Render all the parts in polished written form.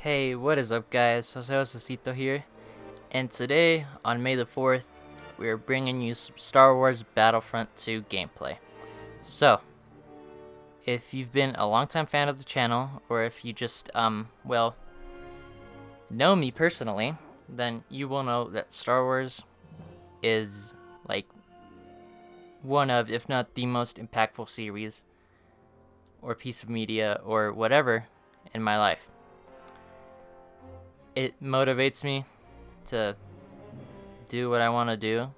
Hey, what is up guys? JOSEJOSESITO here, and today, on May the 4th, we are bringing you some Star Wars Battlefront 2 gameplay. So, if you've been a longtime fan of the channel, or if you just, well, know me personally, then you will know that Star Wars is, like, one of, if not the most impactful series, or piece of media, or whatever, in my life. It motivates me to do what I want to do,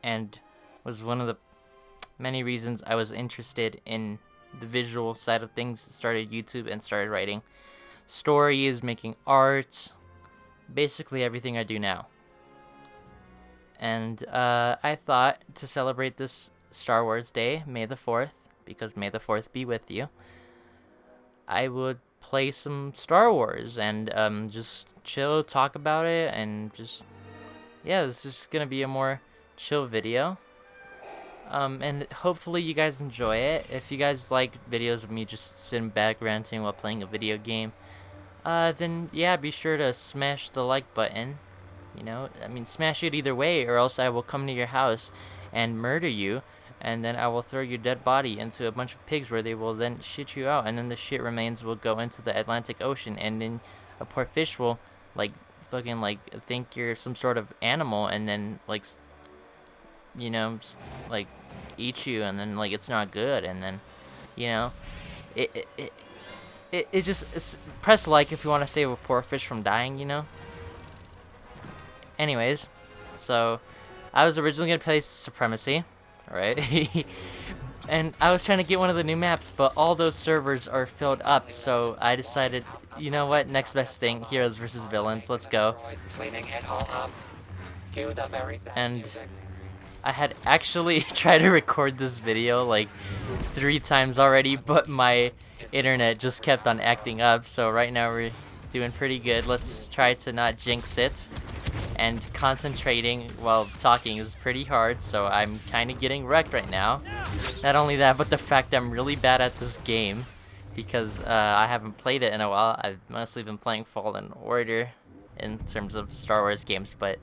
and was one of the many reasons I was interested in the visual side of things, started YouTube and started writing stories, making art, basically everything I do now. And I thought to celebrate this Star Wars Day, May the 4th, because May the 4th be with you, I would play some Star Wars and just chill, talk about it, and just, yeah, this is just gonna be a more chill video. And hopefully you guys enjoy it. If you guys like videos of me just sitting back ranting while playing a video game, then yeah, be sure to smash the like button. You know, I mean, smash it either way, or else I will come to your house and murder you, and then I will throw your dead body into a bunch of pigs where they will then shit you out, and then the shit remains will go into the Atlantic Ocean, and then a poor fish will, like, fucking, like, think you're some sort of animal, and then, like, you know, like, eat you, and then, like, it's not good, and then, you know, it just, press like if you want to save a poor fish from dying, you know? Anyways, so, I was originally going to play Supremacy, right? And I was trying to get one of the new maps, but all those servers are filled up, so I decided, you know what, next best thing, heroes versus villains, let's go. And I had actually tried to record this video like 3 times already, but my internet just kept on acting up, so right now we're doing pretty good. Let's try to not jinx it. And concentrating while talking is pretty hard, so I'm kind of getting wrecked right now. Not only that, but the fact that I'm really bad at this game, because I haven't played it in a while. I've mostly been playing Fallen Order in terms of Star Wars games, but,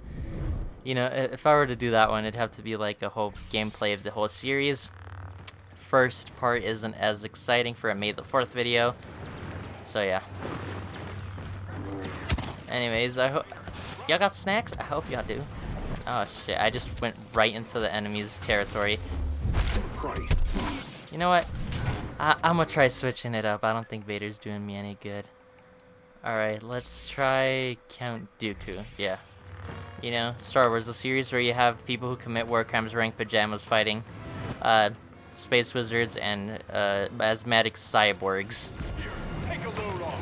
you know, if I were to do that one, it'd have to be like a whole gameplay of the whole series. First part isn't as exciting for a May the 4th video, so yeah. Anyways, I hope y'all got snacks? I hope y'all do. Oh shit, I just went right into the enemy's territory. You know what? I'm gonna try switching it up. I don't think Vader's doing me any good. Alright, let's try Count Dooku. Yeah. You know, Star Wars, a series where you have people who commit war crimes wearing pajamas fighting space wizards and asthmatic cyborgs. Take a load off.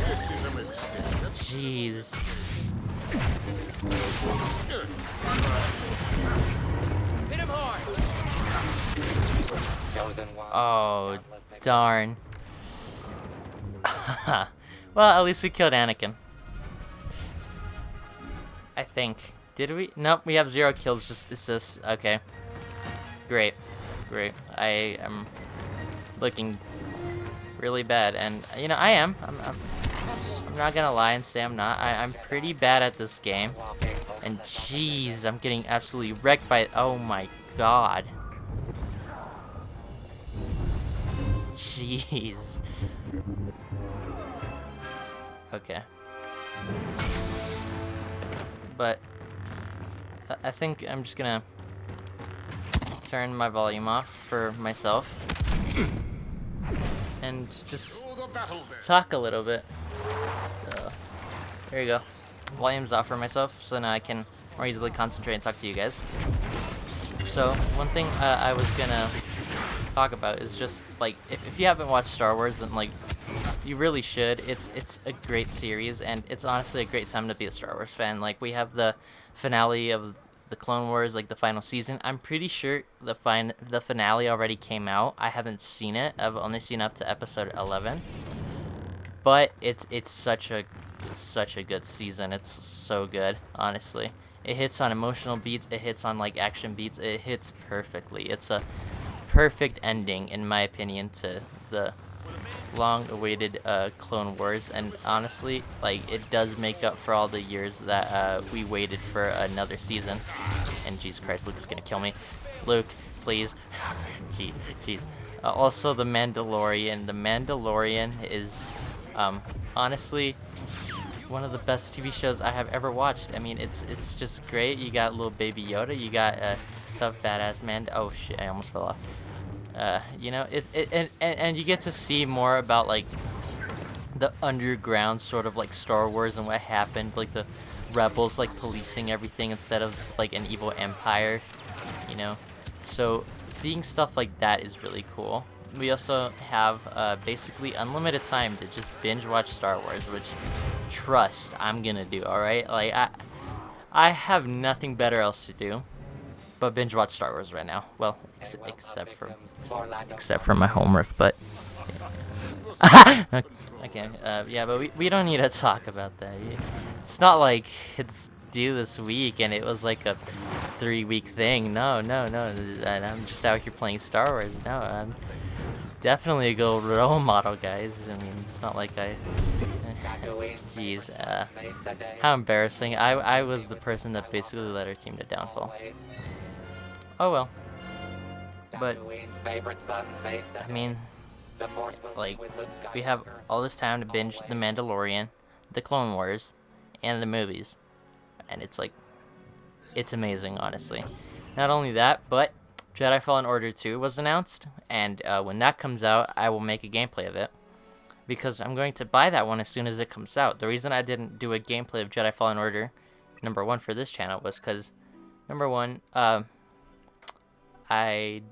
This is a mistake. Jeez. Hit him hard. Oh, darn. Well, at least we killed Anakin. I think. Did we? Nope, we have 0 kills, just assists. Okay. Great. Great. I am looking really bad, and, you know, I am. I'm not gonna lie and say I'm not. I'm pretty bad at this game. And jeez, I'm getting absolutely wrecked by it. Oh my god. Jeez. Okay. But I think I'm just gonna turn my volume off for myself and just talk a little bit. So, there you go. Volume's off for myself, so now I can more easily concentrate and talk to you guys. So, one thing I was gonna talk about is just, like, if you haven't watched Star Wars, then, like, you really should. It's a great series, and it's honestly a great time to be a Star Wars fan. Like, we have the finale of the Clone Wars, like the final season. I'm pretty sure the finale already came out. I haven't seen it. I've only seen up to episode 11. But it's such a good season. It's so good, honestly. It hits on emotional beats, it hits on like action beats, it hits perfectly. It's a perfect ending in my opinion to the long-awaited Clone Wars, and honestly, like, it does make up for all the years that we waited for another season. And Jesus Christ, Luke is gonna kill me. Luke, please. Jeez. Also, The Mandalorian. The Mandalorian is honestly one of the best TV shows I have ever watched. I mean, it's just great. You got little baby Yoda. You got a tough badass man. Oh shit! I almost fell off. You know, and you get to see more about like the underground sort of like Star Wars and what happened, like the rebels like policing everything instead of like an evil empire, you know. So seeing stuff like that is really cool. We also have basically unlimited time to just binge watch Star Wars, which trust I'm gonna do. All right, like I have nothing better else to do but binge watch Star Wars right now. Well, except for my homework, but okay, yeah, but we don't need to talk about that. It's not like it's due this week and it was like a 3-week thing. No. I'm just out here playing Star Wars. No, I'm definitely a good role model, guys. I mean, it's not like I. Jeez, how embarrassing. I was the person that basically led our team to downfall. Oh well. But I mean, like, we have all this time to binge The Mandalorian, The Clone Wars, and the movies, and it's like, it's amazing, honestly. Not only that, but Jedi Fallen Order 2 was announced, and when that comes out, I will make a gameplay of it, because I'm going to buy that one as soon as it comes out. The reason I didn't do a gameplay of Jedi Fallen Order, number one, for this channel, was because, number one, I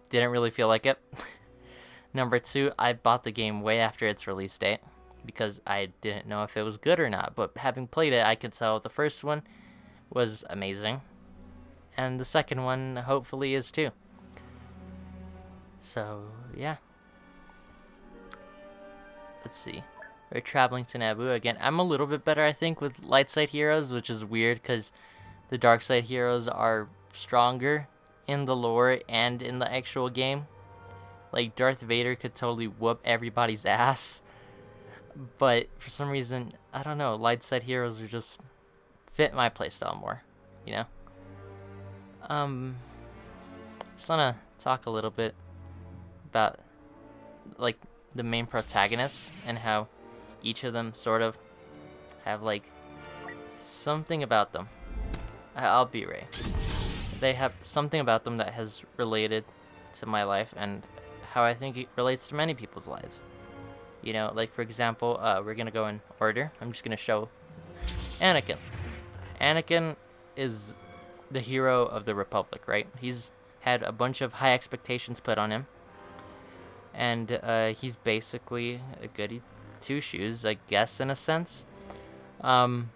didn't really feel like it. Number two, I bought the game way after its release date because I didn't know if it was good or not. But having played it, I could tell the first one was amazing. And the second one, hopefully, is too. So, yeah. Let's see. We're traveling to Naboo again. I'm a little bit better, I think, with light side heroes, which is weird because the dark side heroes are stronger in the lore and in the actual game. Like, Darth Vader could totally whoop everybody's ass, but for some reason, I don't know, light side heroes are just fit my playstyle more, you know. Just wanna talk a little bit about like the main protagonists and how each of them sort of have like something about them. I'll be right. They have something about them that has related to my life and how I think it relates to many people's lives. You know, like, for example, we're gonna go in order. I'm just gonna show Anakin. Anakin is the hero of the Republic, right? He's had a bunch of high expectations put on him, and he's basically a goody two-shoes, I guess, in a sense. And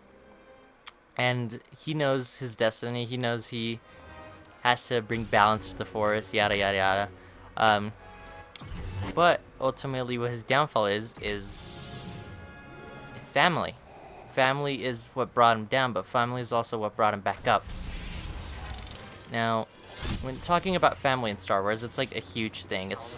he knows his destiny. He knows he has to bring balance to the Force, yada yada yada. But ultimately, what his downfall is family. Family is what brought him down, but family is also what brought him back up. Now, when talking about family in Star Wars, it's like a huge thing. It's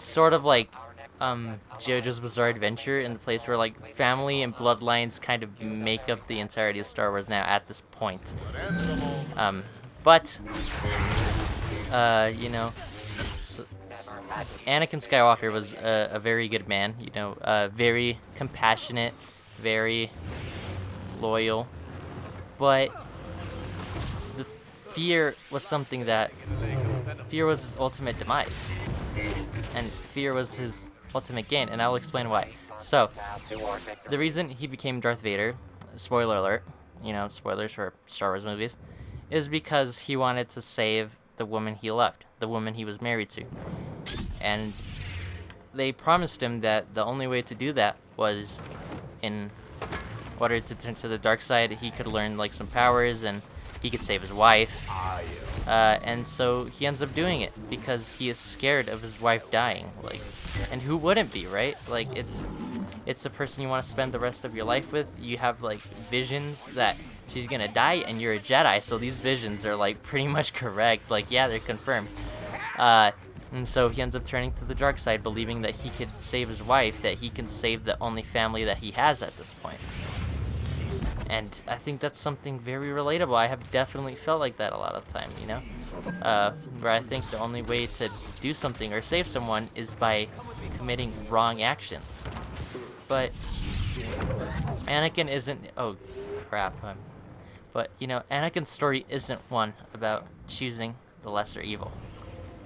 sort of like JoJo's Bizarre Adventure, in the place where like family and bloodlines kind of make up the entirety of Star Wars now at this point. But you know, Anakin Skywalker was a very good man, you know, very compassionate, very loyal, but the fear was something that, fear was his ultimate demise, and fear was his ultimate gain, and I'll explain why. So, the reason he became Darth Vader, spoiler alert, you know, spoilers for Star Wars movies, is because he wanted to save the woman he loved, the woman he was married to. And they promised him that the only way to do that was in order to turn to the dark side, he could learn like some powers and he could save his wife. And so he ends up doing it because he is scared of his wife dying. Like, and who wouldn't be, right? Like, it's the person you want to spend the rest of your life with. You have like visions that she's gonna die and you're a Jedi, so these visions are like pretty much correct. Like, yeah, they're confirmed. And so he ends up turning to the dark side, believing that he could save his wife, that he can save the only family that he has at this point. And I think that's something very relatable. I have definitely felt like that a lot of time, you know? Where I think the only way to do something or save someone is by committing wrong actions. But Anakin isn't... Oh, crap. But, you know, Anakin's story isn't one about choosing the lesser evil.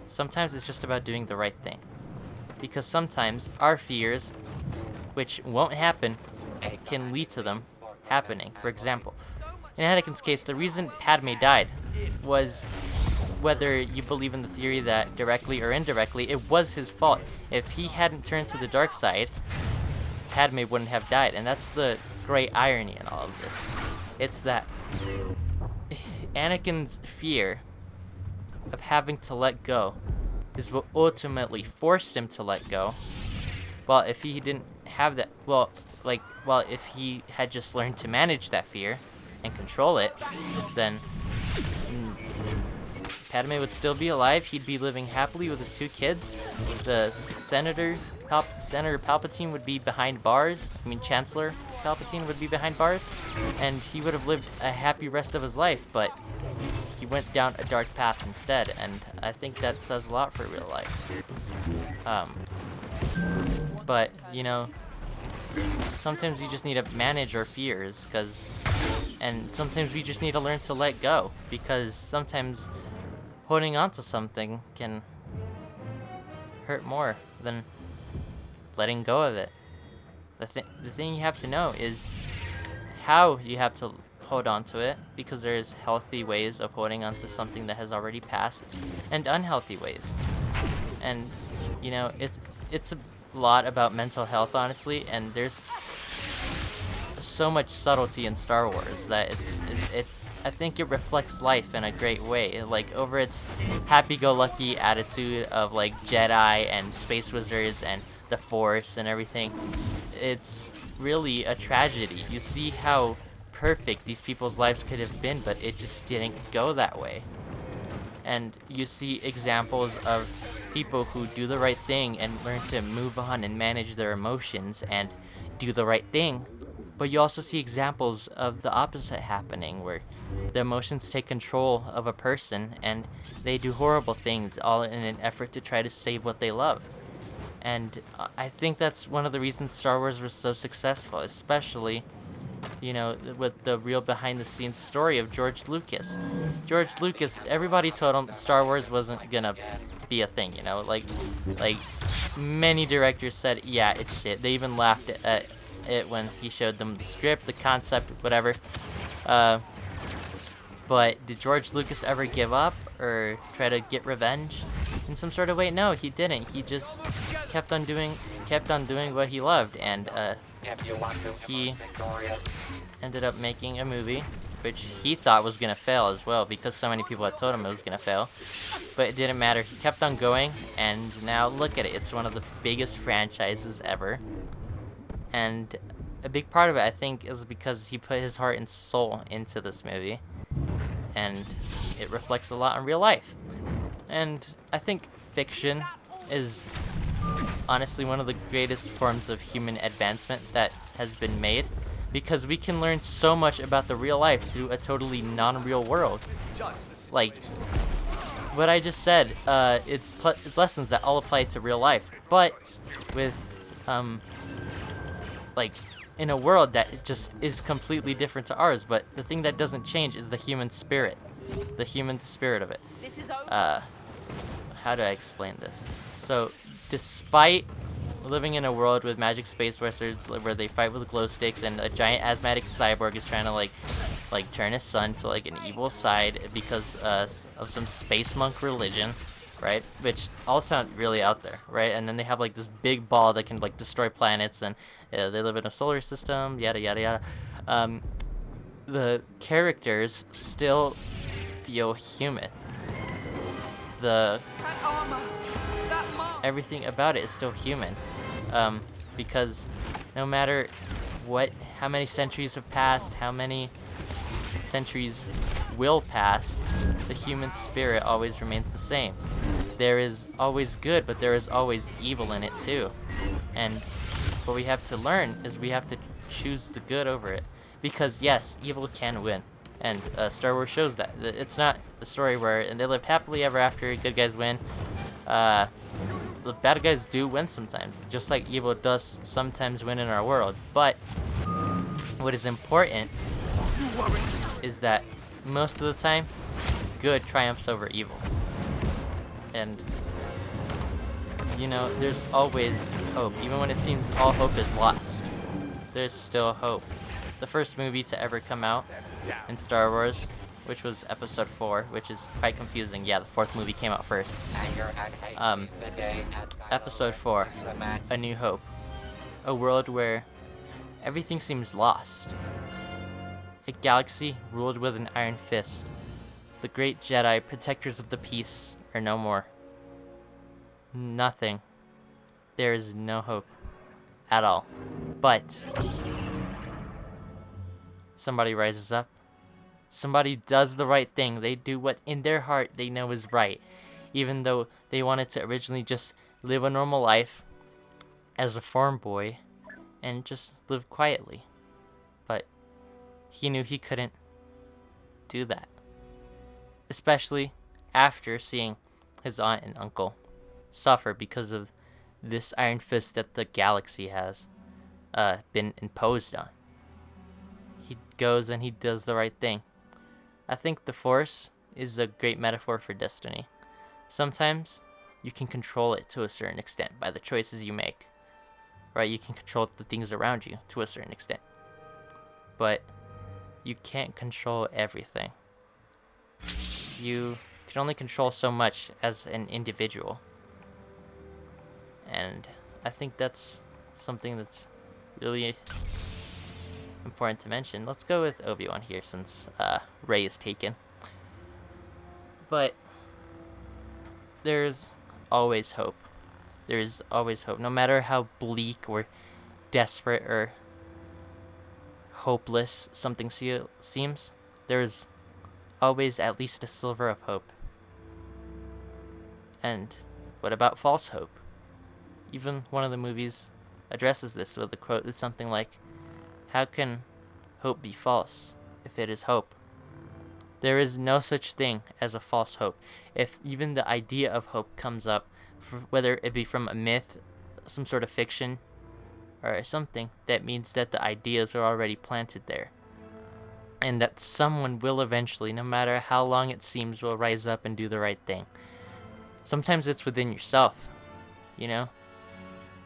Sometimes it's just about doing the right thing. Because sometimes our fears, which won't happen, can lead to them happening. For example, in Anakin's case, the reason Padme died was, whether you believe in the theory that directly or indirectly, it was his fault. If he hadn't turned to the dark side, Padme wouldn't have died. And that's the great irony in all of this. It's that Anakin's fear of having to let go is what ultimately forced him to let go. Well, if he didn't have that, if he had just learned to manage that fear and control it, then Padme would still be alive. He'd be living happily with his 2 kids. The Senator Palpatine would be behind bars. Chancellor Palpatine would be behind bars, and he would have lived a happy rest of his life, but he went down a dark path instead, and I think that says a lot for real life. But, you know, sometimes you just need to manage our fears, and sometimes we just need to learn to let go, because sometimes holding on to something can hurt more than letting go of it. The thing you have to know is how you have to hold on to it, because there's healthy ways of holding on to something that has already passed, and unhealthy ways. And, you know, it's a lot about mental health, honestly, and there's so much subtlety in Star Wars that I think it reflects life in a great way. Like, over its happy-go-lucky attitude of like Jedi and space wizards and the Force and everything, it's really a tragedy. You see how perfect these people's lives could have been, but it just didn't go that way. And you see examples of people who do the right thing and learn to move on and manage their emotions and do the right thing. But you also see examples of the opposite happening, where the emotions take control of a person and they do horrible things, all in an effort to try to save what they love. And I think that's one of the reasons Star Wars was so successful, especially, you know, with the real behind-the-scenes story of George Lucas. George Lucas, everybody told him Star Wars wasn't gonna be a thing, you know, like many directors said, yeah, it's shit. They even laughed at it when he showed them the script, the concept, whatever. But did George Lucas ever give up or try to get revenge in some sort of way? No, he didn't. He just kept on doing what he loved, and he ended up making a movie which he thought was gonna fail as well, because so many people had told him it was gonna fail. But it didn't matter. He kept on going, and now look at it. It's one of the biggest franchises ever. And a big part of it, I think, is because he put his heart and soul into this movie, and it reflects a lot on real life. And I think fiction is honestly one of the greatest forms of human advancement that has been made, because we can learn so much about the real life through a totally non-real world. Like what I just said, it's lessons that all apply to real life, but with like in a world that just is completely different to ours. But the thing that doesn't change is the human spirit of it. How do I explain this? So despite living in a world with magic space wizards where they fight with glow sticks, and a giant asthmatic cyborg is trying to like turn his son to like an evil side because of some space monk religion, right? Which all sound really out there, right? And then they have like this big ball that can like destroy planets, and they live in a solar system, yada yada yada. The characters still feel human. Everything about it is still human, because no matter how many centuries have passed, how many centuries will pass, the human spirit always remains the same. there is always good, but there is always evil in it too. And what we have to learn is we have to choose the good over it. Because yes, evil can win. And Star Wars shows that. It's not a story where they lived happily ever after, good guys win. The bad guys do win sometimes, just like evil does sometimes win in our world. But what is important is that most of the time, good triumphs over evil. And, you know, there's always hope. Even when it seems all hope is lost, there's still hope. The first movie to ever come out in Star Wars, which was Episode 4, which is quite confusing. Yeah, the fourth movie came out first. Episode 4, A New Hope. A world where everything seems lost. A galaxy ruled with an iron fist. The great Jedi, protectors of the peace, are no more. Nothing. There is no hope at all. But somebody rises up. Somebody does the right thing. They do what in their heart they know is right. Even though they wanted to originally just live a normal life as a farm boy and just live quietly. But he knew he couldn't do that. Especially after seeing his aunt and uncle suffer because of this iron fist that the galaxy has been imposed on. He goes and he does the right thing. I think the Force is a great metaphor for destiny. Sometimes you can control it to a certain extent by the choices you make. Right? You can control the things around you to a certain extent. But you can't control everything. You can only control so much as an individual. And I think that's something that's really important to mention. Let's go with Obi-Wan here since Rey is taken. But there's always hope. There's always hope. No matter how bleak or desperate or hopeless something seems, there's always at least a sliver of hope. And what about false hope? Even one of the movies addresses this with a quote that's something like, "How can hope be false if it is hope?" There is no such thing as a false hope. If even the idea of hope comes up, whether it be from a myth, some sort of fiction, or something, that means that the ideas are already planted there. And that someone will eventually, no matter how long it seems, will rise up and do the right thing. Sometimes it's within yourself, you know?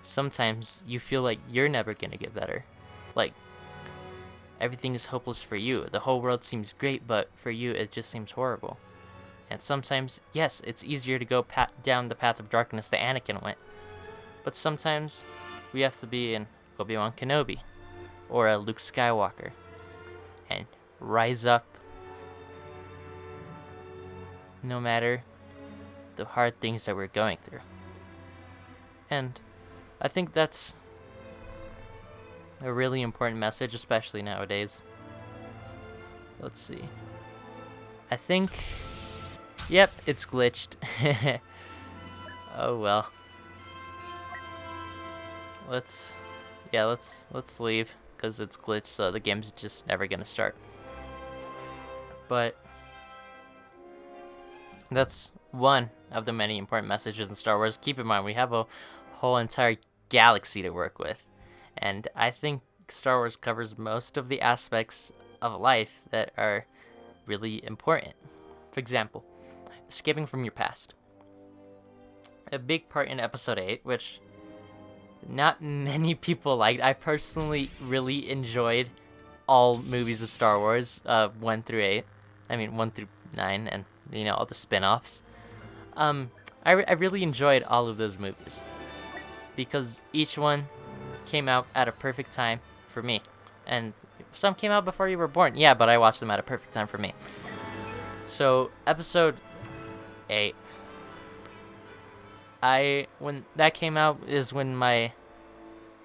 Sometimes you feel like you're never gonna get better. Like, everything is hopeless for you. The whole world seems great, but for you it just seems horrible. And sometimes, yes, it's easier to go down the path of darkness that Anakin went. But sometimes we have to be an Obi-Wan KENOBI or a Luke SKYWALKER and rise up no matter the hard things that we're going through. And I think that's a really important message, especially nowadays. Let's see. I think, yep, it's glitched. Oh well. Let's leave because it's glitched, so the game's just never gonna start. But that's one of the many important messages in Star Wars. Keep in mind, we have a whole entire galaxy to work with, and I think Star Wars covers most of the aspects of life that are really important. For example, escaping from your past. A big part in Episode 8, which not many people liked. I personally really enjoyed all movies of Star Wars, 1 through 8. I mean, 1 through 9, and, you know, all the spin-offs. I really enjoyed all of those movies because each one came out at a perfect time for me. And some came out before you were born. Yeah, but I watched them at a perfect time for me. So, Episode 8. When that came out is when my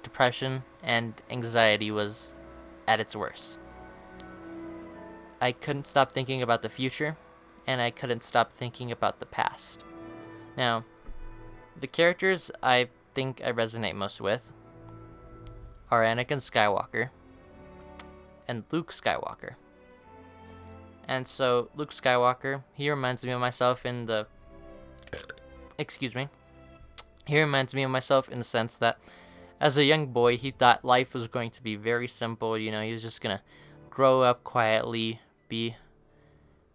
depression and anxiety was at its worst. I couldn't stop thinking about the future, and I couldn't stop thinking about the past. Now, the characters I think I resonate most with are Anakin Skywalker and Luke Skywalker. And so, Luke Skywalker, he reminds me of myself in the... Excuse me. He reminds me of myself in the sense that as a young boy, he thought life was going to be very simple. You know, he was just going to grow up quietly, be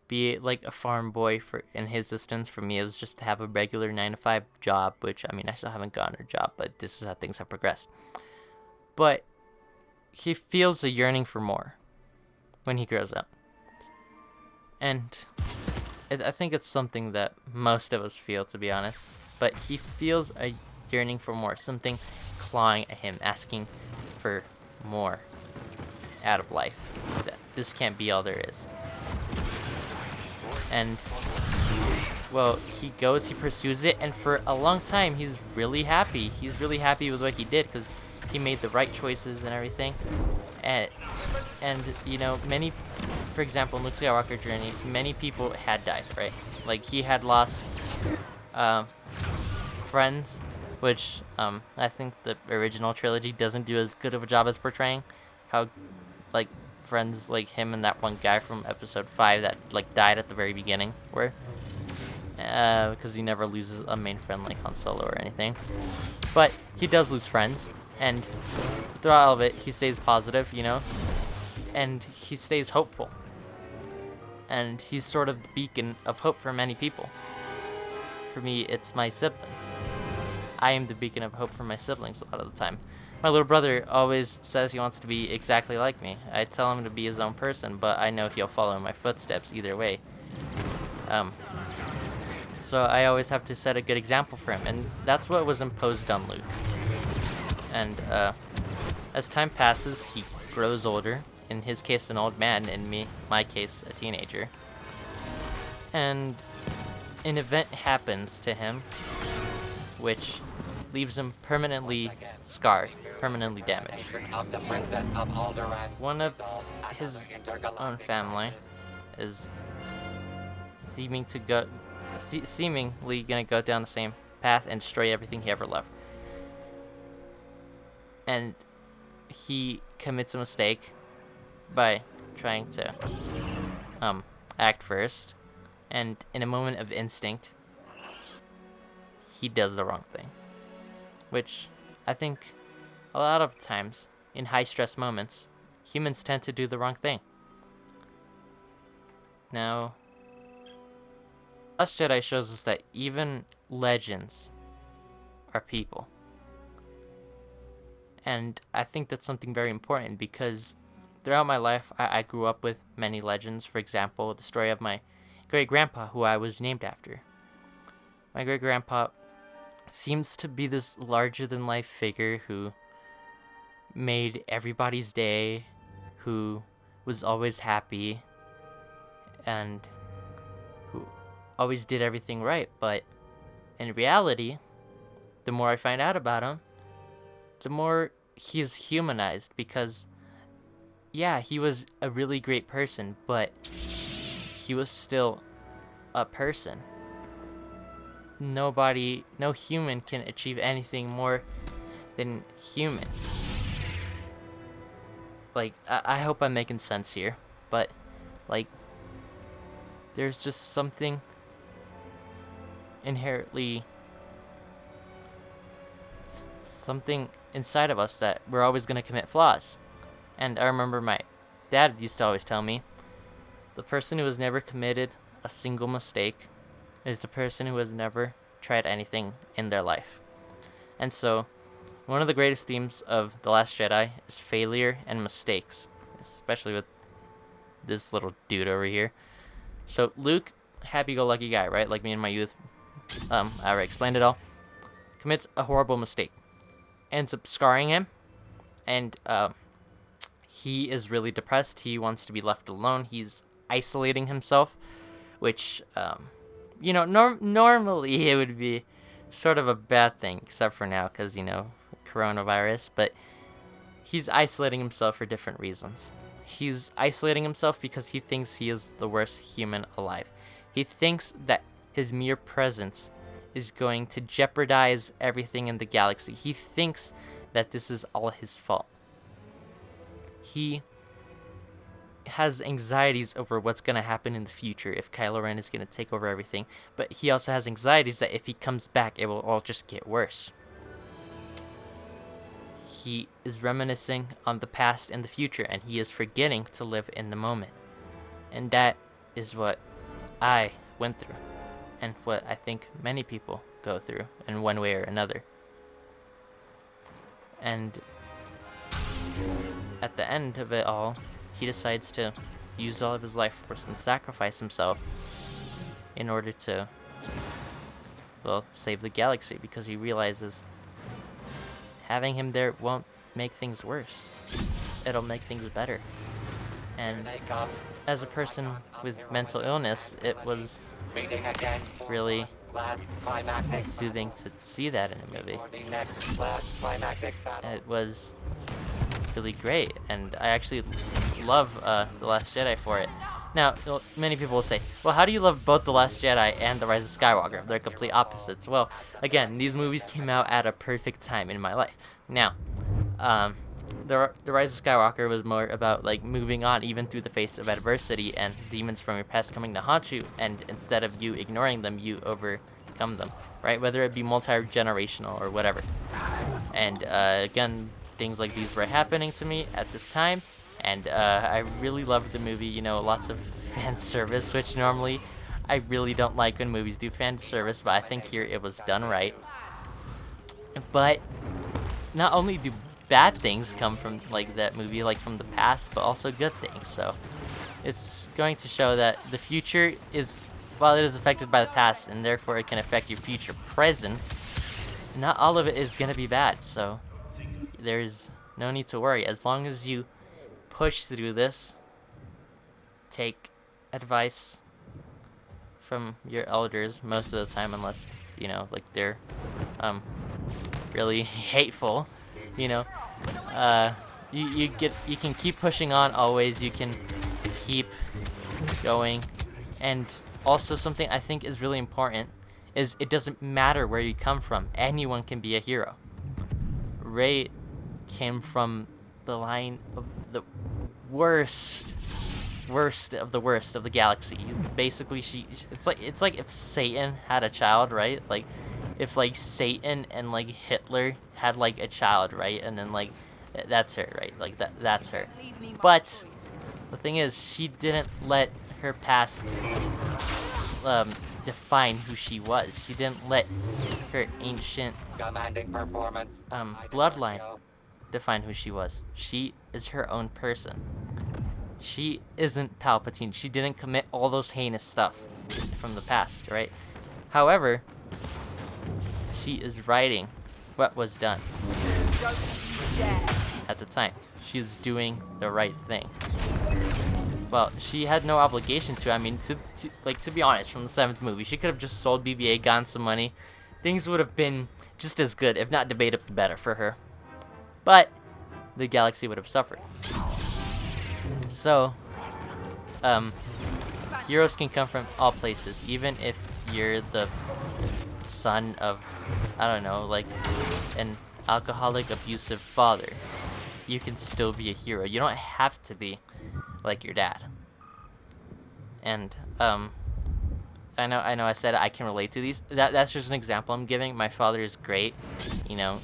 like a farm boy in his distance. For me, it was just to have a regular 9-to-5 job, which, I mean, I still haven't gotten a job, but this is how things have progressed. But he feels a yearning for more when he grows up. And I think it's something that most of us feel, to be honest. But he feels a yearning for more, something clawing at him, asking for more out of life. That this can't be all there is. And, well, he pursues it, and for a long time, he's really happy. He's really happy with what he did, because he made the right choices and everything. And you know, for example, in Luke Skywalker journey, many people had died, right? Like, he had lost friends, which I think the original trilogy doesn't do as good of a job as portraying how, like, friends like him and that one guy from episode 5 that, like, died at the very beginning were. Because he never loses a main friend like Han Solo or anything. But he does lose friends, and throughout all of it, he stays positive, you know? And he stays hopeful. And he's sort of the beacon of hope for many people. For me, it's my siblings. I am the beacon of hope for my siblings a lot of the time. My little brother always says he wants to be exactly like me. I tell him to be his own person, but I know he'll follow in my footsteps either way. So I always have to set a good example for him, and that's what was imposed on Luke. And as time passes, he grows older. In his case, an old man. In my case, a teenager. And an event happens to him, which leaves him permanently scarred, permanently damaged. One of his own family is seemingly gonna go down the same path and destroy everything he ever loved. And he commits a mistake by trying to act first, and in a moment of instinct, he does the wrong thing. Which I think a lot of times in high stress moments, humans tend to do the wrong thing. Now, Us Jedi shows us that even legends are people. And I think that's something very important, because throughout my life, I grew up with many legends. For example, the story of my great-grandpa, who I was named after. My great-grandpa seems to be this larger-than-life figure who made everybody's day, who was always happy, and who always did everything right. But in reality, the more I find out about him, the more he is humanized, because yeah, he was a really great person, but he was still a person. No human can achieve anything more than human. Like, I hope I'm making sense here, but, like, there's just something inherently, something inside of us that we're always going to commit flaws. And I remember my dad used to always tell me, the person who has never committed a single mistake is the person who has never tried anything in their life. And so, one of the greatest themes of The Last Jedi is failure and mistakes, especially with this little dude over here. So, Luke, happy-go-lucky guy, right? Like me in my youth. I already explained it all. Commits a horrible mistake. Ends up scarring him. And, he is really depressed. He wants to be left alone. He's isolating himself, which, you know, normally it would be sort of a bad thing, except for now, because, you know, coronavirus. But he's isolating himself for different reasons. He's isolating himself because he thinks he is the worst human alive. He thinks that his mere presence is going to jeopardize everything in the galaxy. He thinks that this is all his fault. He has anxieties over what's going to happen in the future if Kylo Ren is going to take over everything, but he also has anxieties that if he comes back, it will all just get worse. He is reminiscing on the past and the future, and he is forgetting to live in the moment. And that is what I went through, and what I think many people go through in one way or another. And at the end of it all, he decides to use all of his life force and sacrifice himself in order to, well, save the galaxy, because he realizes having him there won't make things worse. It'll make things better. And as a person with mental illness, it was really soothing to see that in a movie. It was really great, and I actually love The Last Jedi for it. Now, many people will say, well, how do you love both The Last Jedi and The Rise of Skywalker? They're complete opposites. Well, again, these movies came out at a perfect time in my life. Now, The Rise of Skywalker was more about, like, moving on even through the face of adversity and demons from your past coming to haunt you, and instead of you ignoring them, you overcome them, right? Whether it be multi-generational or whatever. And, again, things like these were happening to me at this time, and I really loved the movie. You know, lots of fan service, which normally I really don't like when movies do fan service, but I think here it was done right. But not only do bad things come from, like, that movie, like, from the past, but also good things. So it's going to show that the future is, while it is affected by the past, and therefore it can affect your future present, not all of it is going to be bad. So there's no need to worry. As long as you push through this, take advice from your elders most of the time, unless, you know, like, they're really hateful, you know. You can keep pushing on always. You can keep going. And also, something I think is really important is it doesn't matter where you come from. Anyone can be a hero. Rey came from the line of the worst of the worst of the galaxy. He's basically, it's like if Satan had a child, right? Like, if, like, Satan and, like, Hitler had, like, a child, right? And then, like, that's her, right? Like, that's her. But the thing is, she didn't let her past define who she was. She didn't let her ancient bloodline define who she was. She is her own person. She isn't Palpatine. She didn't commit all those heinous stuff from the past, right? However, she is righting what was done at the time. She's doing the right thing. Well, she had no obligation to. I mean, to be honest, from the 7th movie, she could have just sold BB-8, gotten some money. Things would have been just as good, if not debatably better for her. But the galaxy would have suffered. So, heroes can come from all places, even if you're the son of, I don't know, like, an alcoholic, abusive father. You can still be a hero. You don't have to be like your dad. And I know I said I can relate to these. That's just an example I'm giving. My father is great. You know,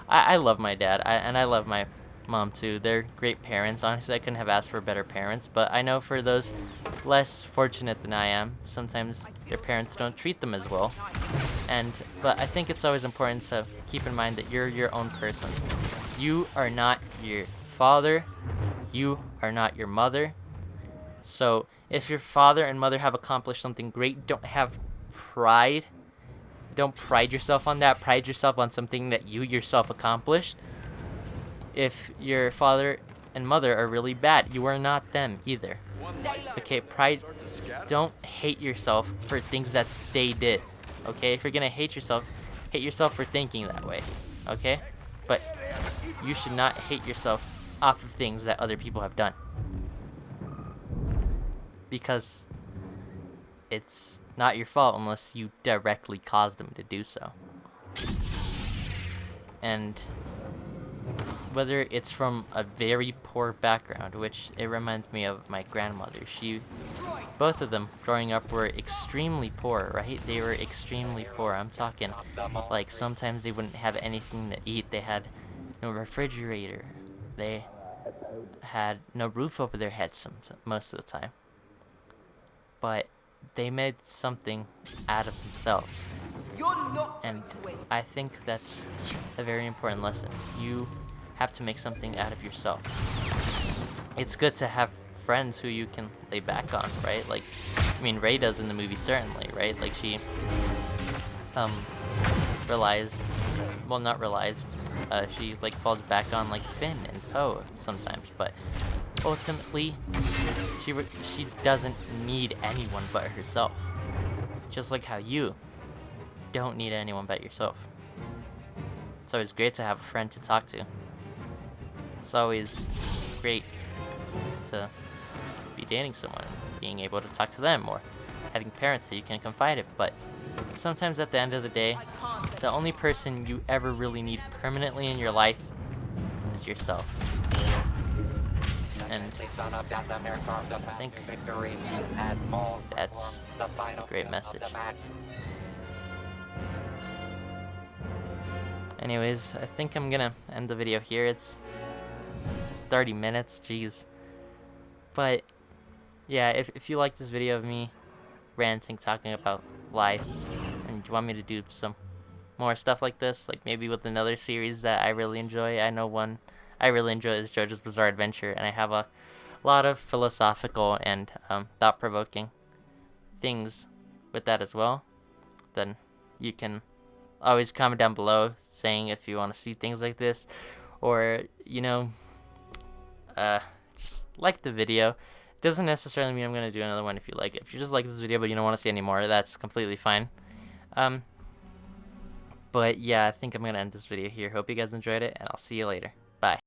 I love my dad, and I love my mom too. They're great parents. Honestly, I couldn't have asked for better parents, but I know for those less fortunate than I am, sometimes their parents don't treat them as well. But I think it's always important to keep in mind that you're your own person. You are not your father. You are not your mother. So if your father and mother have accomplished something great, don't have pride. Don't pride yourself on that. Pride yourself on something that you yourself accomplished. If your father and mother are really bad, you are not them either. Okay, pride. Don't hate yourself for things that they did. Okay, if you're gonna hate yourself for thinking that way. Okay, but you should not hate yourself off of things that other people have done, because it's not your fault unless you directly caused them to do so. And whether it's from a very poor background, which it reminds me of my grandmother. Both of them growing up were extremely poor, right? They were extremely poor. I'm talking like sometimes they wouldn't have anything to eat. They had no refrigerator. They had no roof over their heads most of the time. But they made something out of themselves. And I think that's a very important lesson. You have to make something out of yourself. It's good to have friends who you can lay back on, right? Like, I mean, Rey does in the movie, certainly, right? Like, she she like falls back on like Finn and Poe sometimes, but ultimately she doesn't need anyone but herself. Just like how you don't need anyone but yourself. It's always great to have a friend to talk to. It's always great to be dating someone and being able to talk to them, or having parents that you can confide in, but sometimes at the end of the day, the only person you ever really need permanently in your life is yourself. And I think that's a great message. Anyways, I think I'm gonna end the video here. It's 30 minutes, jeez. But yeah, if you like this video of me ranting, talking about life, and you want me to do some more stuff like this, like maybe with another series that I really enjoy. I know one I really enjoy is JoJo's Bizarre Adventure, and I have a lot of philosophical and thought-provoking things with that as well. Then you can always comment down below saying if you want to see things like this, or just like the video. Doesn't necessarily mean I'm gonna do another one if you like it. If you just like this video but you don't want to see any more, that's completely fine. But yeah, I think I'm gonna end this video here. Hope you guys enjoyed it, and I'll see you later. Bye.